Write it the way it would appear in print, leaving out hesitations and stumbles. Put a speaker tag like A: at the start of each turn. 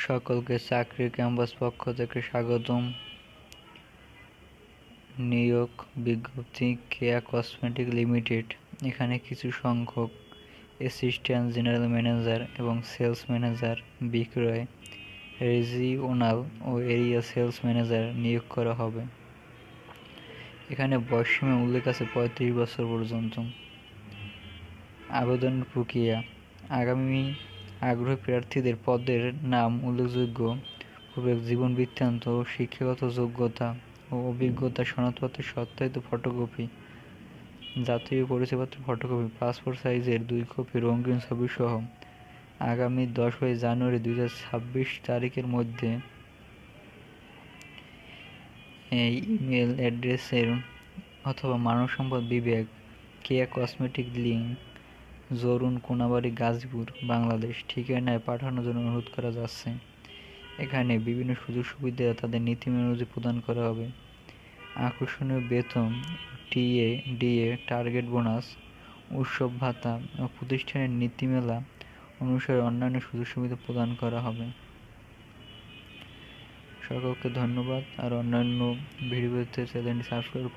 A: সকলকে চাকরির ক্যাম্পাস পক্ষ থেকে স্বাগতম। নিয়োগ বিজ্ঞপ্তি কেয়া কসমেটিক লিমিটেড। এখানে কিছু সংখ্যক অ্যাসিস্ট্যান্ট জেনারেল ম্যানেজার এবং সেলস ম্যানেজার, বিক্রয়, রিজিওনাল ও এরিয়া সেলস ম্যানেজার নিয়োগ করা হবে। এখানে বয়সসীমা উল্লেখ আছে 35 বছর পর্যন্ত। আবেদনের প্রক্রিয়া: আগ্রহী প্রার্থীদের পদের নাম উল্লেখযোগ্য পূর্বের জীবন বৃত্তান্ত ও শিক্ষাগত যোগ্যতা ও অভিজ্ঞতা সনদপত্রের সত্যায়িত ফটোকপি, জাতীয় পরিচয়পত্রের ফটোকপি, পাসপোর্ট সাইজের 2 কপি রঙিন ছবি সহ আগামী 10 জানুয়ারি 2026 তারিখের মধ্যে এই ইমেল অ্যাড্রেসের অথবা মানব সম্পদ বিভাগ, কেয়া কসমেটিক লিংক, জরুন, কোনাবাড়ী, গাজীপুর, বাংলাদেশ ঠিকানায় পাঠানোর জন্য অনুরোধ করা যাচ্ছে। এখানে বিভিন্ন সুযোগ সুবিধা তাদের নীতিমালা অনুযায়ী প্রদান করা হবে। আকর্ষণীয় বেতন, টিএ, ডিএ, টার্গেট বোনাস, উৎসব ভাতা ও প্রতিষ্ঠানের নীতিমালা অনুসারে অন্যান্য সুযোগ সুবিধা প্রদান করা হবে। সকলকে ধন্যবাদ। আর অন্যান্য ভিডিও পেতে চ্যানেলটি সাবস্ক্রাইব